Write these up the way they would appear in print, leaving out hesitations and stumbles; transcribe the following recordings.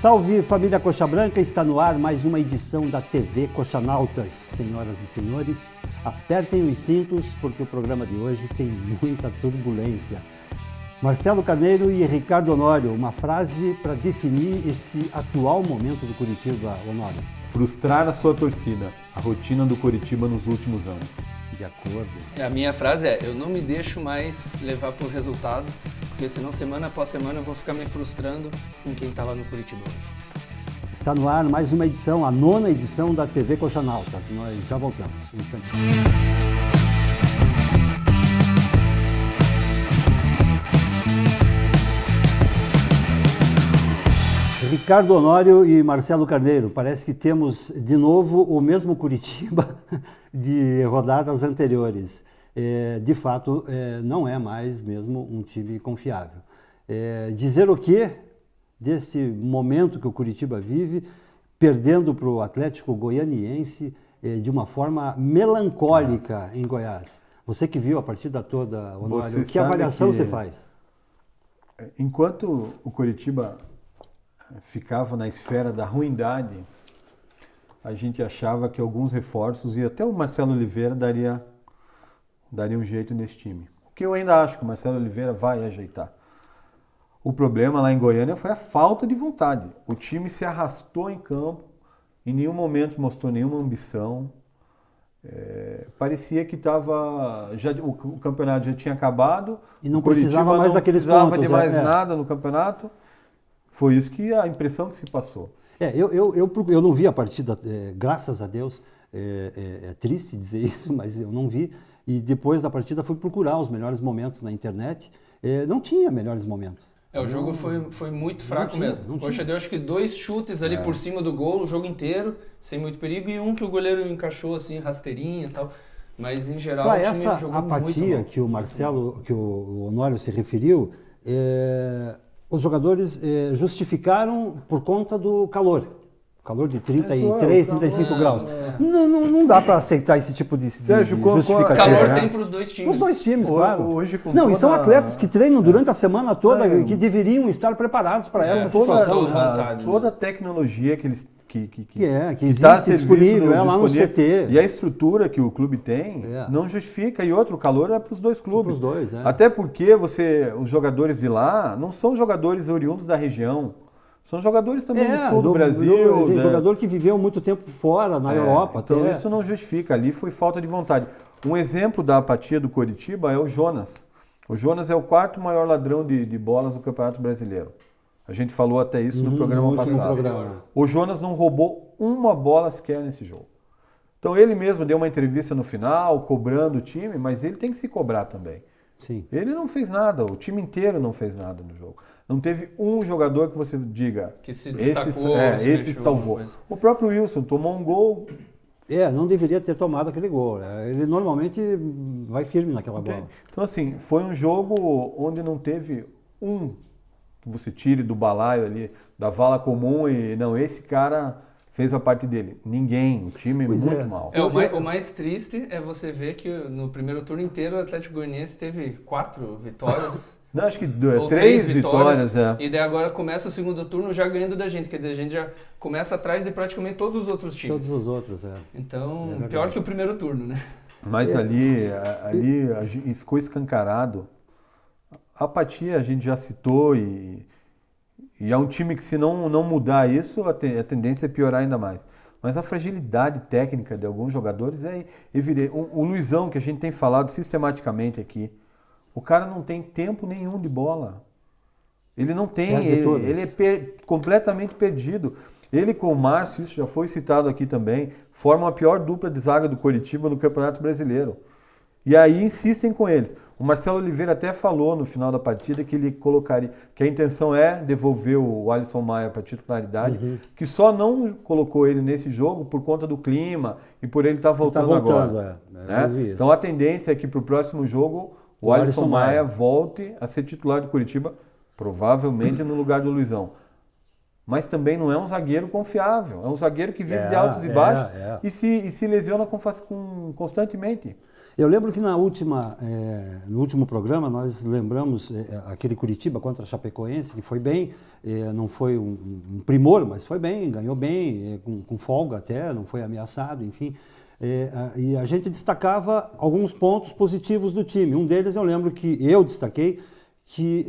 Salve família Coxa Branca, está no ar mais uma edição da TV Coxanautas. Senhoras e senhores, apertem os cintos porque o programa de hoje tem muita turbulência. Marcelo Carneiro e Ricardo Honório, uma frase para definir esse atual momento do Curitiba, Honório. Frustrar a sua torcida, a rotina do Curitiba nos últimos anos. De acordo. A minha frase é, eu não me deixo mais levar por resultado, porque senão semana após semana eu vou ficar me frustrando com quem está lá no Curitiba hoje. Está no ar mais uma edição, a 9ª edição da TV Coxanautas. Nós já voltamos. Um instante. Ricardo Honório e Marcelo Carneiro, parece que temos de novo o mesmo Curitiba de rodadas anteriores. De fato, não é mais mesmo um time confiável. Dizer o quê desse momento que o Curitiba vive, perdendo para o Atlético Goianiense de uma forma melancólica em Goiás? Você que viu a partida toda, Honório, que avaliação você faz? Enquanto o Curitiba ficava na esfera da ruindade, a gente achava que alguns reforços, e até o Marcelo Oliveira daria um jeito nesse time. O que eu ainda acho que o Marcelo Oliveira vai ajeitar. O problema lá em Goiânia foi a falta de vontade. O time se arrastou em campo, em nenhum momento mostrou nenhuma ambição. Parecia que o campeonato já tinha acabado. E não precisava mais daqueles pontos. Não precisava de mais nada no campeonato. Foi isso que a impressão que se passou. Eu não vi a partida, graças a Deus. É triste dizer isso, mas eu não vi. E depois da partida fui procurar os melhores momentos na internet. Não tinha melhores momentos. O jogo foi muito fraco mesmo. Poxa, deu acho que 2 chutes ali por cima do gol, o jogo inteiro, sem muito perigo, e um que o goleiro encaixou assim, rasteirinha e tal. Mas em geral o time jogou muito mal. Essa apatia que o Marcelo, que o Honório se referiu, os jogadores justificaram por conta do calor. Calor de 33, 35 graus. Não dá para aceitar esse tipo de justificativa. Calor tem para os dois times. Os dois times, claro. Hoje, e são atletas que treinam durante a semana toda, que deveriam estar preparados para essa situação. Toda a tecnologia que eles que existe disponível lá no CT. E a estrutura que o clube tem não justifica. E outro, o calor é para os dois clubes. Até porque os jogadores de lá não são jogadores oriundos da região. São jogadores também do sul do Brasil. Tem jogador que viveu muito tempo fora, na Europa. Então isso não justifica. Ali foi falta de vontade. Um exemplo da apatia do Coritiba é o Jonas. O Jonas é o 4º maior ladrão de bolas do Campeonato Brasileiro. A gente falou até isso no programa passado. O Jonas não roubou uma bola sequer nesse jogo. Então ele mesmo deu uma entrevista no final, cobrando o time, mas ele tem que se cobrar também. Sim. Ele não fez nada, o time inteiro não fez nada no jogo. Não teve um jogador que você diga, que se destacou, esse salvou. O próprio Wilson tomou um gol. Não deveria ter tomado aquele gol. Ele normalmente vai firme naquela bola. Então assim, foi um jogo onde não teve um que você tire do balaio ali, da vala comum e não, esse cara fez a parte dele. Ninguém, o time muito mal. O mais triste é você ver que no primeiro turno inteiro o Atlético Goianiense teve 4 vitórias. Não, acho que 3 vitórias. E daí agora começa o segundo turno já ganhando da gente, quer dizer, a gente já começa atrás de praticamente todos os outros times. Todos os outros, Então, pior que o primeiro turno, né? Mas ali ficou escancarado. A apatia a gente já citou e é um time que se não mudar isso, a tendência é piorar ainda mais. Mas a fragilidade técnica de alguns jogadores é evidente. O Luizão, que a gente tem falado sistematicamente aqui, o cara não tem tempo nenhum de bola. Ele não tem, ele é completamente perdido. Ele com o Márcio, isso já foi citado aqui também, formam a pior dupla de zaga do Coritiba no Campeonato Brasileiro. E aí insistem com eles. O Marcelo Oliveira até falou no final da partida que ele colocaria, que a intenção é devolver o Alisson Maia para titularidade, que só não colocou ele nesse jogo por conta do clima e por ele estar voltando agora. Então a tendência é que para o próximo jogo o Alisson Maia volte a ser titular do Curitiba, provavelmente no lugar do Luizão. Mas também não é um zagueiro confiável. É um zagueiro que vive de altos e baixos e se lesiona constantemente. Eu lembro que no último programa nós lembramos aquele Curitiba contra a Chapecoense, que foi bem, não foi um primor, mas foi bem, ganhou bem, com folga até, não foi ameaçado, enfim. E a gente destacava alguns pontos positivos do time. Um deles eu lembro que eu destaquei, que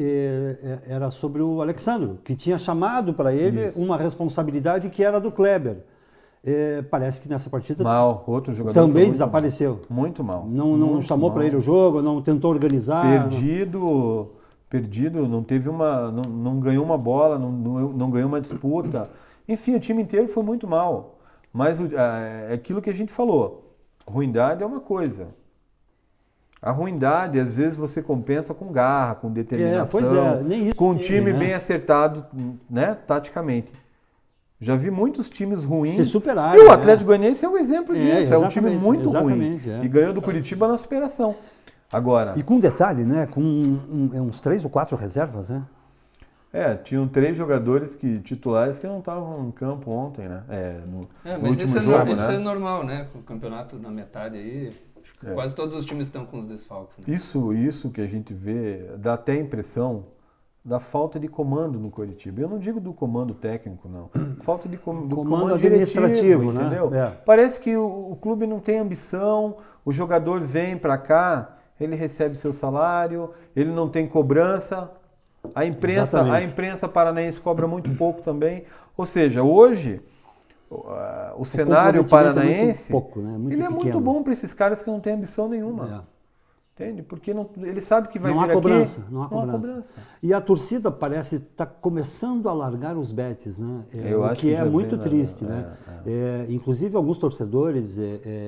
era sobre o Alexandro, que tinha chamado para ele uma responsabilidade que era do Kleber. Parece que nessa partida outro jogador também desapareceu. Muito mal. Não chamou para ele o jogo, não tentou organizar. Perdido, não teve não ganhou uma bola, não ganhou uma disputa. Enfim, o time inteiro foi muito mal. Mas é aquilo que a gente falou, ruindade é uma coisa. A ruindade, às vezes, você compensa com garra, com determinação, nem isso com um time bem acertado, né, taticamente. Já vi muitos times ruins. Se superaram. E o Atlético Goianiense é um exemplo disso. É um time muito ruim. E ganhou do Curitiba na superação. Agora. E com detalhe, né? Com uns 3 ou 4 reservas, né? Tinham 3 jogadores titulares que não estavam em campo ontem, né? No último jogo, isso é normal, né? O campeonato na metade aí. Quase todos os times estão com os desfalques. Né? Isso que a gente vê dá até a impressão da falta de comando no Curitiba. Eu não digo do comando técnico, não. Falta do comando administrativo, entendeu? Né? Parece que o clube não tem ambição, o jogador vem para cá, ele recebe seu salário, ele não tem cobrança. A imprensa paranaense cobra muito pouco também. Ou seja, hoje o cenário paranaense ele é muito bom para esses caras que não têm ambição nenhuma. Entende? Porque ele sabe que vai vir aqui. Não há cobrança. E a torcida parece estar começando a largar os betes, né? O que é muito triste, né? Inclusive alguns torcedores,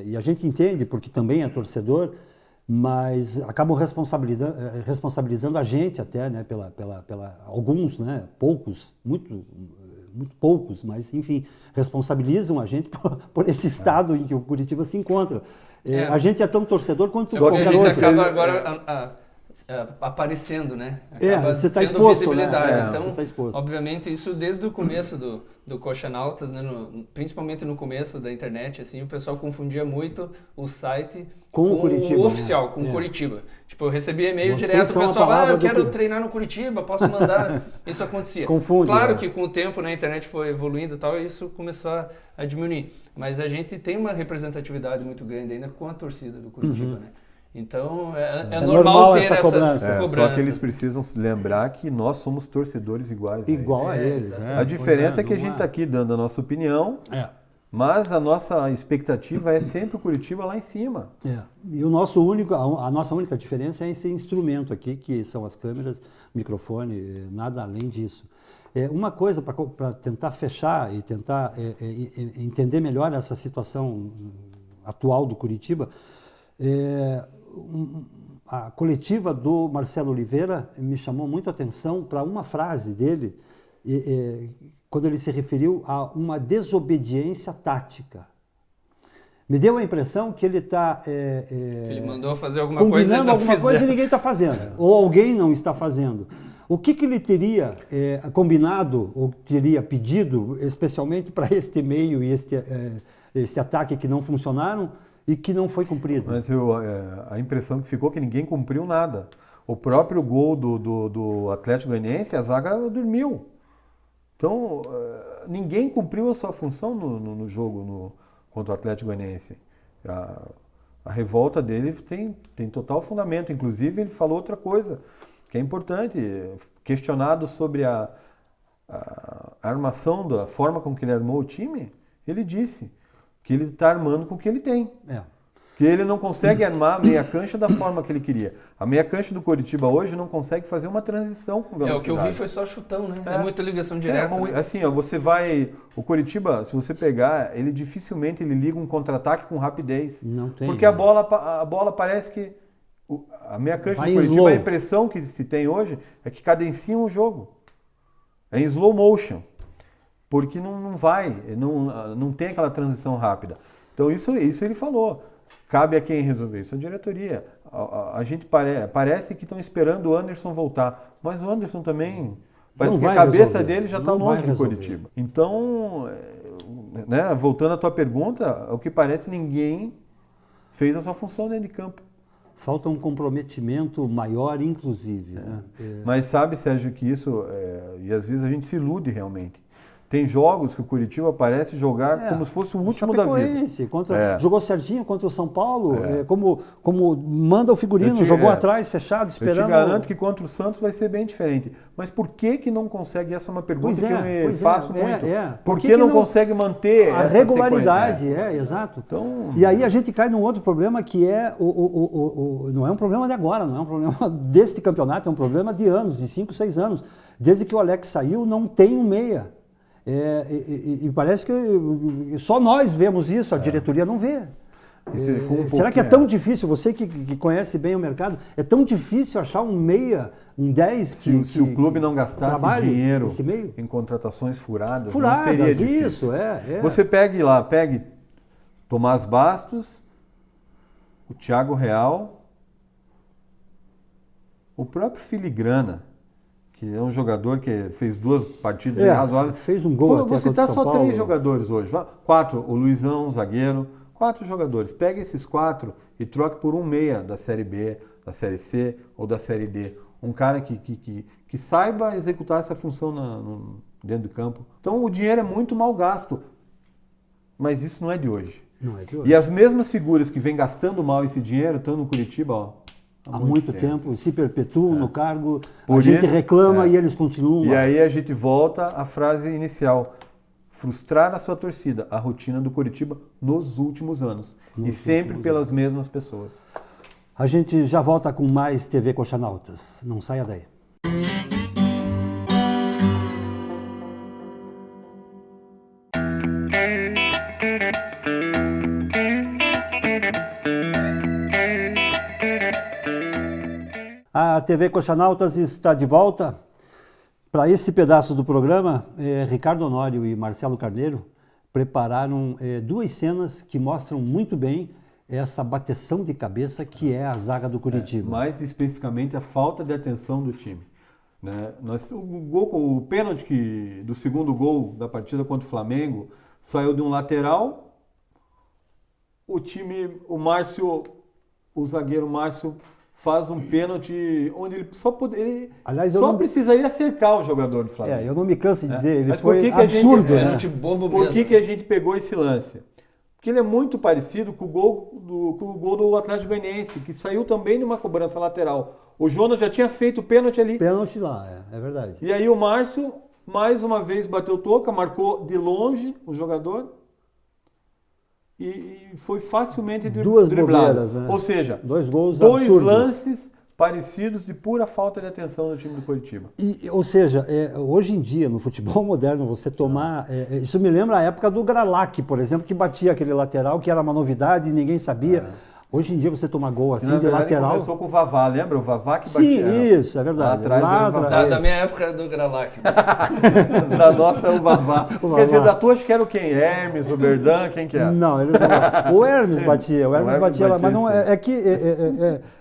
e a gente entende porque também é torcedor, mas acabam responsabilizando a gente até, né? Pela alguns, né? Poucos, muito poucos, mas enfim, responsabilizam a gente por esse estado em que o Curitiba se encontra. A gente é tão torcedor quanto qualquer outro. A gente acaba agora aparecendo, né? Acaba você está tendo exposto, visibilidade. né? Então, tá exposto. Obviamente, isso desde o começo do Coxanautas, né? Principalmente no começo da internet, assim, o pessoal confundia muito o site com o Curitiba, oficial, com o Curitiba. Tipo, eu recebia e-mail direto do pessoal, eu quero treinar no Curitiba, posso mandar? Isso acontecia. Confunde. Claro que com o tempo, né, a internet foi evoluindo e tal, e isso começou a diminuir. Mas a gente tem uma representatividade muito grande ainda com a torcida do Curitiba, né? Então, é normal ter essas cobranças. Só que eles precisam lembrar que nós somos torcedores iguais. Igual a eles. A diferença é que a gente está aqui dando a nossa opinião, mas a nossa expectativa é sempre o Curitiba lá em cima. E a nossa única diferença é esse instrumento aqui, que são as câmeras, microfone, nada além disso. Uma coisa para tentar fechar e tentar entender melhor essa situação atual do Curitiba, a coletiva do Marcelo Oliveira me chamou muito a atenção para uma frase dele, quando ele se referiu a uma desobediência tática. Me deu a impressão que ele está ele mandou fazer alguma coisa e ninguém está fazendo, ou alguém não está fazendo. O que ele teria combinado ou teria pedido, especialmente para este meio e este ataque que não funcionaram, e que não foi cumprido? Mas a impressão que ficou é que ninguém cumpriu nada. O próprio gol do Atlético Goianiense, a zaga dormiu. Então, ninguém cumpriu a sua função no jogo contra o Atlético Goianiense. A revolta dele tem total fundamento. Inclusive, ele falou outra coisa, que é importante. Questionado sobre a armação, da forma com que ele armou o time, ele disse que ele está armando com o que ele tem. Que ele não consegue armar a meia cancha da forma que ele queria. A meia cancha do Curitiba hoje não consegue fazer uma transição com velocidade. O que eu vi foi só chutão, né? É muita ligação direta. Assim, você vai... O Curitiba, se você pegar, ele dificilmente liga um contra-ataque com rapidez. Não tem. Porque a bola parece que... A meia cancha do Curitiba, a impressão que se tem hoje é que cadencia um jogo. É em slow motion. Porque não tem aquela transição rápida. Então isso ele falou. Cabe a quem resolver isso? A diretoria. A gente parece que estão esperando o Anderson voltar. Mas o Anderson também... Parece que a cabeça dele já está longe do Curitiba. Então, né, voltando à tua pergunta, o que parece ninguém fez a sua função dentro de campo. Falta um comprometimento maior, inclusive. Né? Mas sabe, Sérgio, que isso, e às vezes a gente se ilude realmente. Tem jogos que o Curitiba parece jogar como se fosse o último da vida. Jogou certinho contra o São Paulo, como manda o figurino, jogou atrás, fechado, esperando. Eu te garanto que contra o Santos vai ser bem diferente. Mas por que não consegue? Essa é uma pergunta que eu me faço muito. Por que não consegue manter a regularidade? Exato. Então, e aí a gente cai num outro problema que não é um problema de agora, não é um problema deste campeonato, é um problema de anos, de 5, 6 anos. Desde que o Alex saiu, não tem um meia. E parece que só nós vemos isso, a diretoria não vê. Será que é tão difícil, você que conhece bem o mercado, é tão difícil achar um meia, um 10 se o clube não gastasse dinheiro em contratações furadas, não seria difícil. Isso, Você pegue Tomás Bastos, o Thiago Real, o próprio Filigrana, que é um jogador que fez 2 partidas razoáveis. Fez um gol. Vou citar só 3 jogadores hoje. 4, o Luizão, zagueiro. 4 jogadores. Pega esses 4 e troque por um meia da Série B, da Série C ou da Série D. Um cara que saiba executar essa função dentro do campo. Então o dinheiro é muito mal gasto. Mas isso não é de hoje. Não é de hoje. E as mesmas figuras que vêm gastando mal esse dinheiro estão no Curitiba, há muito tempo, se perpetuam no cargo, a gente reclama e eles continuam. E aí a gente volta à frase inicial. Frustrar a sua torcida, a rotina do Curitiba nos últimos anos. E sempre pelas mesmas pessoas. A gente já volta com mais TV Coxanautas. Não saia daí. A TV Coxanautas está de volta. Para esse pedaço do programa, Ricardo Honório e Marcelo Carneiro prepararam 2 cenas que mostram muito bem essa bateção de cabeça que é a zaga do Curitiba. Mais especificamente a falta de atenção do time. Né? O pênalti do segundo gol da partida contra o Flamengo saiu de um lateral. O zagueiro Márcio faz um pênalti onde ele só precisaria cercar o jogador do Flamengo. Eu não me canso de dizer, ele foi absurdo. Por que a gente pegou esse lance? Porque ele é muito parecido com o gol do Atlético Goianiense, que saiu também de uma cobrança lateral. O Jonas já tinha feito o pênalti ali. Pênalti lá, é verdade. E aí o Márcio, mais uma vez, bateu toca, marcou de longe o jogador. E foi facilmente driblado. Bobeiras, né? Ou seja, 2 gols 2 absurdos. lances parecidos de pura falta de atenção do time do Curitiba. Ou seja, hoje em dia, no futebol moderno, você tomar... isso me lembra a época do Gralac, por exemplo, que batia aquele lateral, que era uma novidade e ninguém sabia. Hoje em dia você toma gol assim, de lateral... Começou com o Vavá, lembra? O Vavá que batia. Sim, isso, é verdade. Lá atrás da minha época era do Gralac. Da nossa é o Vavá. Quer dizer, da tua acho que era quem? Hermes, o Berdan, quem que era? Não, ele não. O Hermes batia, lá, mas não,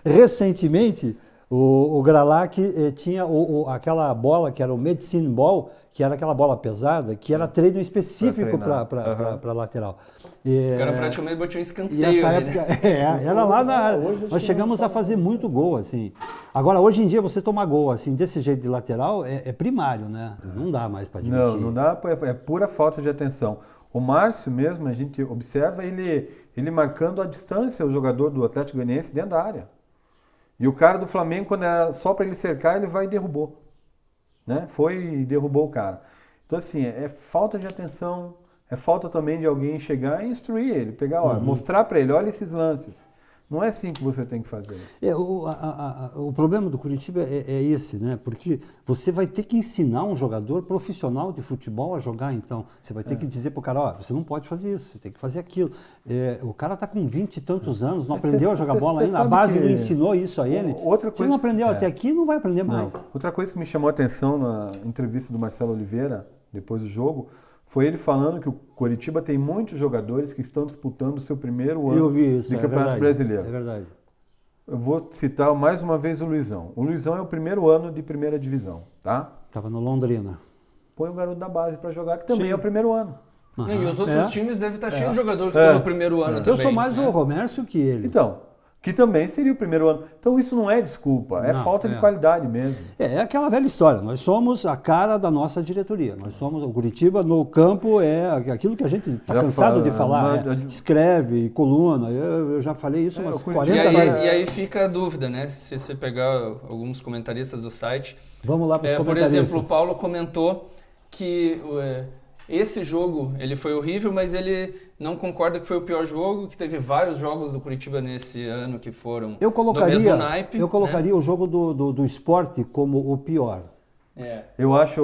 recentemente o Gralac tinha aquela bola que era o Medicine Ball, que era aquela bola pesada, que era treino específico para lateral. O cara praticamente botou um escanteio. E essa época, era lá na área. Nós chegamos a fazer muito gol, assim. Agora, hoje em dia, você tomar gol, assim, desse jeito de lateral, é primário, né? Não dá mais para admitir. Não dá, é pura falta de atenção. O Márcio mesmo, a gente observa ele marcando a distância, o jogador do Atlético Goianiense dentro da área. E o cara do Flamengo, quando era só para ele cercar, ele vai e derrubou. Né? Foi e derrubou o cara. Então, assim, é falta de atenção, é falta também de alguém chegar e instruir ele, mostrar para ele, olha esses lances. Não é assim que você tem que fazer. O problema do Curitiba é esse, né? Porque você vai ter que ensinar um jogador profissional de futebol a jogar, então. Você vai ter que dizer para o cara, você não pode fazer isso, você tem que fazer aquilo. O cara está com 20 e tantos anos, não aprendeu a jogar bola ainda, a base não ensinou isso a ele. Se não aprendeu até aqui, não vai aprender mais. Outra coisa que me chamou a atenção na entrevista do Marcelo Oliveira, depois do jogo, foi ele falando que o Coritiba tem muitos jogadores que estão disputando o seu primeiro ano de Campeonato Brasileiro. É verdade. Eu vou citar mais uma vez o Luizão. O Luizão é o primeiro ano de primeira divisão, tá? Estava no Londrina. Põe o garoto da base para jogar, que também é o primeiro ano. E os outros times devem estar cheios de jogador que estão no primeiro ano também. Eu sou mais o Romércio que ele. Então, que também seria o primeiro ano. Então isso não é desculpa, é falta de qualidade mesmo. É aquela velha história, nós somos a cara da nossa diretoria, nós somos o Curitiba no campo, é aquilo que a gente está cansado de falar, escreve, coluna, eu já falei isso umas 40 vezes. E aí fica a dúvida, né, se você pegar alguns comentaristas do site. Vamos lá para os comentaristas. Por exemplo, o Paulo comentou que esse jogo ele foi horrível, mas ele não concorda que foi o pior jogo, que teve vários jogos do Curitiba nesse ano que foram do mesmo naipe. Eu colocaria o jogo do Sport como o pior. Eu acho,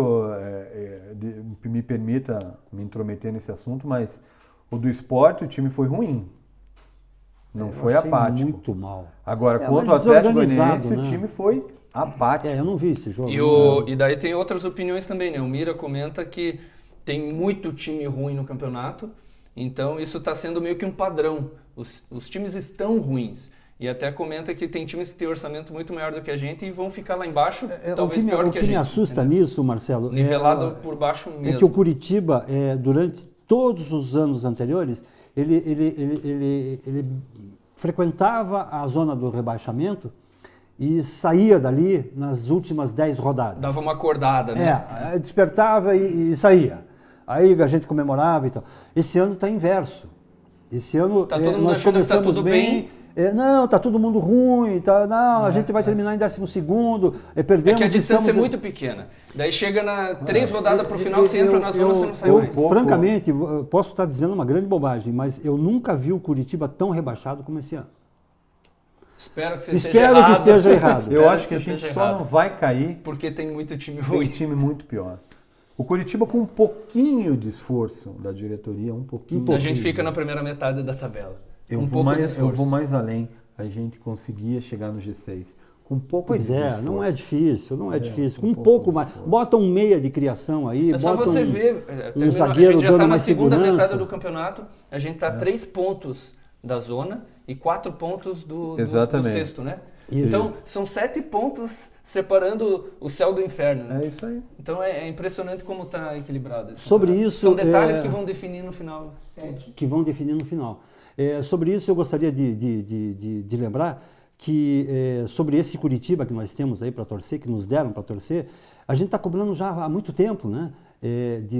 me permita me intrometer nesse assunto, mas o do Sport, o time foi ruim. Não foi apático. Muito mal. Agora, contra o Atlético Goianiense, o time foi apático. Eu não vi esse jogo. E daí tem outras opiniões também, né? O Mira comenta que tem muito time ruim no campeonato, então isso está sendo meio que um padrão. Os times estão ruins. E até comenta que tem times que têm orçamento muito maior do que a gente e vão ficar lá embaixo, talvez pior do que a gente. O que me assusta nisso, Marcelo, nivelado por baixo mesmo. É que o Curitiba, durante todos os anos anteriores, ele frequentava a zona do rebaixamento e saía dali nas últimas 10 rodadas. Dava uma acordada, né? Despertava e saía. Aí a gente comemorava e tal. Esse ano está inverso. Esse ano todo mundo achando que está tudo bem. Não, está todo mundo ruim. A gente vai terminar em 12º. Perdemos. É que a distância é muito pequena. Daí chega na 3 rodadas para o final, você entra na zona, você não sai mais. Francamente, posso estar dizendo uma grande bobagem, mas eu nunca vi o Curitiba tão rebaixado como esse ano. Espero que esteja errado. Eu acho que a gente só não vai cair porque tem muito time ruim. Tem time muito pior. O Curitiba, com um pouquinho de esforço da diretoria, um pouquinho. A gente fica na primeira metade da tabela. Eu vou mais além. A gente conseguia chegar no G6. Com um pouco de esforço. Não é difícil, não é difícil. Com um pouco mais. Bota um meia de criação aí. É só você ver. Um zagueiro a gente já está na segunda segurança. metade do campeonato. A gente está a 3 pontos da zona e 4 pontos do sexto, né? Isso. Então, são 7 pontos separando o céu do inferno. Né? É isso aí. Então, é impressionante como está equilibrado. Sobre isso, são detalhes que vão definir no final. Que vão definir no final. Sobre isso, eu gostaria de lembrar que sobre esse Curitiba que nós temos aí para torcer, que nos deram para torcer, a gente está cobrando já há muito tempo, né?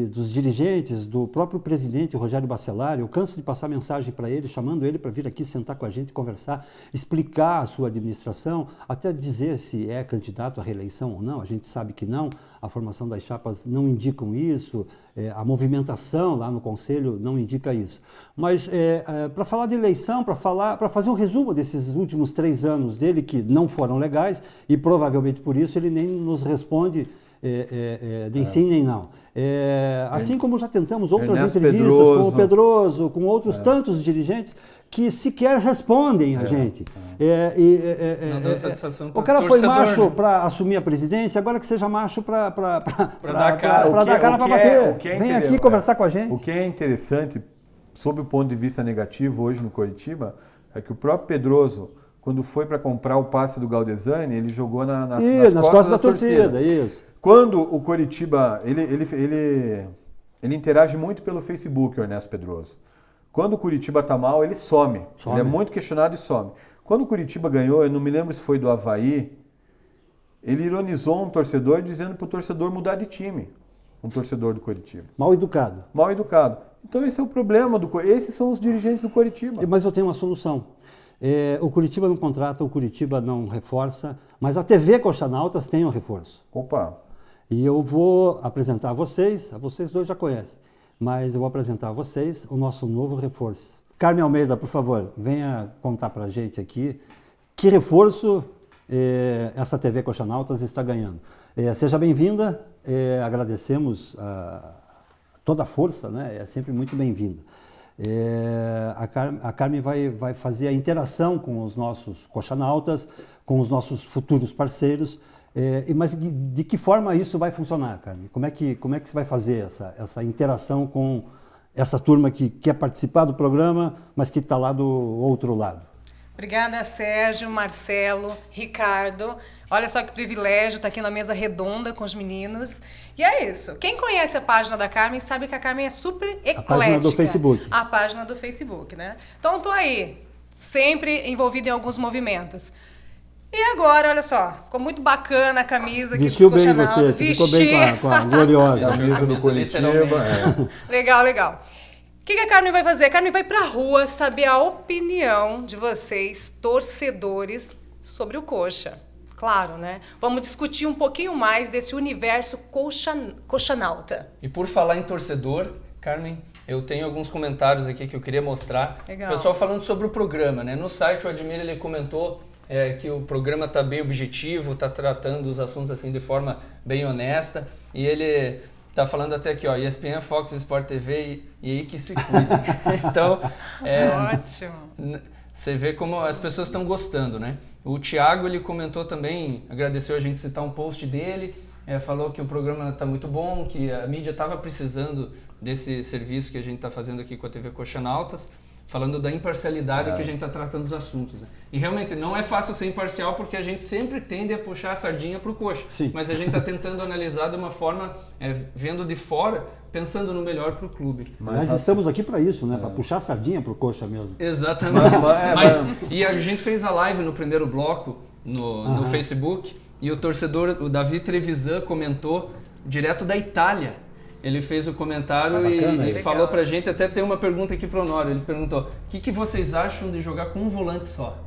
Dos dirigentes, do próprio presidente, o Rogério Bacelar. Eu canso de passar mensagem para ele, chamando ele para vir aqui sentar com a gente, conversar, explicar a sua administração, até dizer se é candidato à reeleição ou não. A gente sabe que não, a formação das chapas não indicam isso, a movimentação lá no Conselho não indica isso. Mas para falar de eleição, para fazer um resumo desses últimos 3 anos dele, que não foram legais, e provavelmente por isso ele nem nos responde nem sim nem não. Assim como já tentamos outras entrevistas com o Pedroso, com outros tantos dirigentes que sequer respondem a gente. Não dá satisfação para o cara foi macho para assumir a presidência, agora que seja macho para dar cara para bater. Vem aqui conversar com a gente. O que é interessante, sob o ponto de vista negativo hoje no Curitiba, é que o próprio Pedroso, quando foi para comprar o passe do Galdesani, ele jogou nas costas da torcida. Isso. Quando o Coritiba, ele interage muito pelo Facebook, o Ernesto Pedroso. Quando o Curitiba está mal, ele some. Ele é muito questionado e some. Quando o Curitiba ganhou, eu não me lembro se foi do Avaí, ele ironizou um torcedor dizendo para o torcedor mudar de time. Um torcedor do Curitiba. Mal educado. Mal educado. Então esse é o problema. Esses são os dirigentes do Curitiba. Mas eu tenho uma solução. O Curitiba não contrata, o Curitiba não reforça, mas a TV Coxanautas tem um reforço. Opa! E eu vou apresentar a vocês dois já conhecem, mas eu vou apresentar a vocês o nosso novo reforço. Carmen Almeida, por favor, venha contar para a gente aqui que reforço essa TV Coxanautas está ganhando. Seja bem-vinda, agradecemos toda a força, né? É sempre muito bem-vinda. A Carmen vai fazer a interação com os nossos coxanautas, com os nossos futuros parceiros. Mas de que forma isso vai funcionar, Carmen? Como é que você vai fazer essa interação com essa turma que quer participar do programa, mas que está lá do outro lado? Obrigada, Sérgio, Marcelo, Ricardo. Olha só que privilégio estar aqui na mesa redonda com os meninos. E é isso. Quem conhece a página da Carmen sabe que a Carmen é super eclética. A página do Facebook. A página do Facebook, né? Então, estou aí, sempre envolvido em alguns movimentos. E agora, olha só, ficou muito bacana a camisa aqui Vestiu dos bem Coxanautas. você ficou bem com a gloriosa. A camisa do Curitiba. Legal, legal. O que a Carmen vai fazer? A Carmen vai pra rua saber a opinião de vocês, torcedores, sobre o Coxa. Claro, né? Vamos discutir um pouquinho mais desse universo coxanauta. E por falar em torcedor, Carmen, eu tenho alguns comentários aqui que eu queria mostrar. Legal. O pessoal falando sobre o programa, né? No site o Admir ele comentou que o programa está bem objetivo, está tratando os assuntos assim de forma bem honesta. E ele tá falando até aqui, ó, ESPN, Fox, Sport TV e aí que se cuida. Então, ótimo. Você vê como as pessoas estão gostando, né? O Thiago, ele comentou também, agradeceu a gente citar um post dele, falou que o programa está muito bom, que a mídia estava precisando desse serviço que a gente está fazendo aqui com a TV Coxanautas, falando da imparcialidade que a gente está tratando dos assuntos. Né? E realmente não é fácil ser imparcial porque a gente sempre tende a puxar a sardinha para o Coxa. Sim. Mas a gente está tentando analisar de uma forma, vendo de fora, pensando no melhor para o clube. Mas estamos aqui para isso, né? Para puxar a sardinha para o Coxa mesmo. Exatamente. E a gente fez a live no primeiro bloco no Facebook e o torcedor, o Davi Trevisan, comentou direto da Itália. Ele fez o comentário e falou pra gente, até tem uma pergunta aqui pro Honório, ele perguntou, o que vocês acham de jogar com um volante só?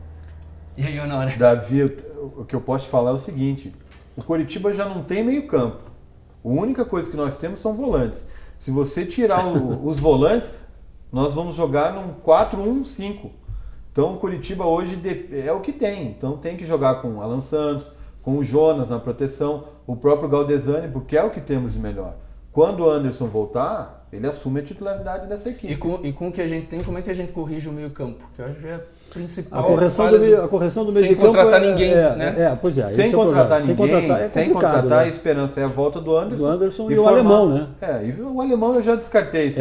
E aí, Honório? Davi, o que eu posso te falar é o seguinte, o Coritiba já não tem meio campo, a única coisa que nós temos são volantes. Se você tirar os volantes, nós vamos jogar num 4-1-5. Então o Coritiba hoje é o que tem, então tem que jogar com o Alan Santos, com o Jonas na proteção, o próprio Galdesani, porque é o que temos de melhor. Quando o Anderson voltar, ele assume a titularidade dessa equipe. E com o que a gente tem, como é que a gente corrige o meio campo? Que eu acho que é a principal. A correção do meio de campo. Sem contratar ninguém, né? Pois é. Sem contratar ninguém, sem contratar, né? A esperança é a volta do Anderson. Do Anderson e o alemão, né? E o alemão eu já descartei.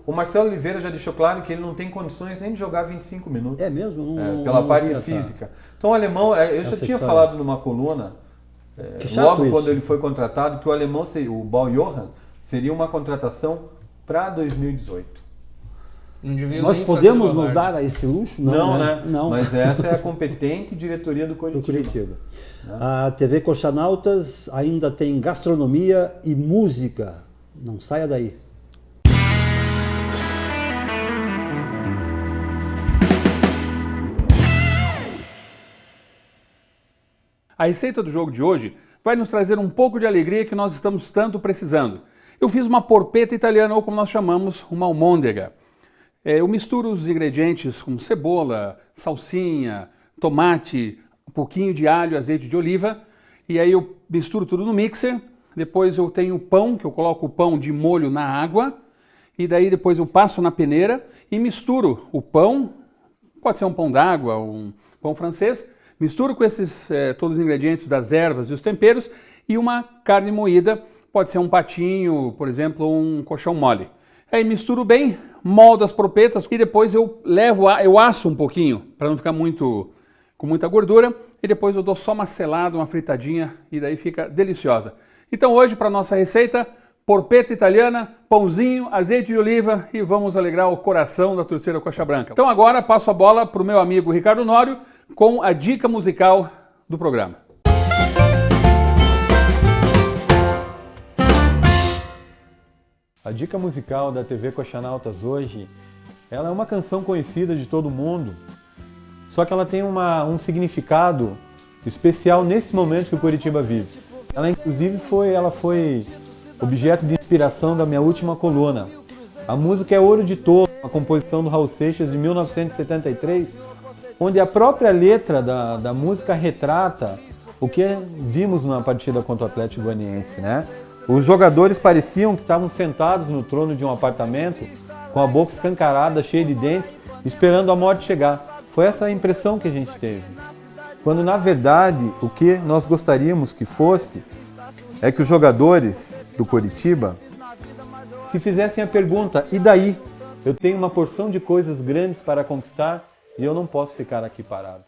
O Marcelo Oliveira já deixou claro que ele não tem condições nem de jogar 25 minutos. É mesmo? Pela parte física. Então o alemão, eu já tinha falado numa coluna, logo quando ele foi contratado, que o alemão, o Ball-Johann, seria uma contratação para 2018. Nós podemos nos dar a esse luxo? Não, né? Não. Mas essa é a competente diretoria do Coritiba. A TV Coxanautas ainda tem gastronomia e música. Não saia daí. A receita do jogo de hoje vai nos trazer um pouco de alegria que nós estamos tanto precisando. Eu fiz uma porpeta italiana, ou como nós chamamos, uma almôndega. Eu misturo os ingredientes como cebola, salsinha, tomate, um pouquinho de alho, azeite de oliva, e aí eu misturo tudo no mixer. Depois eu tenho o pão, que eu coloco o pão de molho na água, e daí depois eu passo na peneira e misturo o pão, pode ser um pão d'água, um pão francês, misturo com esses todos os ingredientes das ervas e os temperos e uma carne moída, pode ser um patinho, por exemplo, ou um coxão mole. Aí misturo bem, moldo as porpetas e depois eu asso um pouquinho para não ficar com muita gordura e depois eu dou só uma selada, uma fritadinha e daí fica deliciosa. Então hoje para nossa receita, porpeta italiana, pãozinho, azeite de oliva e vamos alegrar o coração da torcida Coxa Branca. Então agora passo a bola para o meu amigo Ricardo Honório com a dica musical do programa. A dica musical da TV Coxanautas hoje, ela é uma canção conhecida de todo mundo, só que ela tem um significado especial nesse momento que o Coritiba vive. Ela inclusive foi objeto de inspiração da minha última coluna. A música é Ouro de Tolo, uma composição do Raul Seixas de 1973, onde a própria letra da música retrata o que vimos na partida contra o Atlético Goianiense, né? Os jogadores pareciam que estavam sentados no trono de um apartamento, com a boca escancarada, cheia de dentes, esperando a morte chegar. Foi essa a impressão que a gente teve. Quando, na verdade, o que nós gostaríamos que fosse é que os jogadores do Coritiba se fizessem a pergunta, e daí? Eu tenho uma porção de coisas grandes para conquistar e eu não posso ficar aqui parado.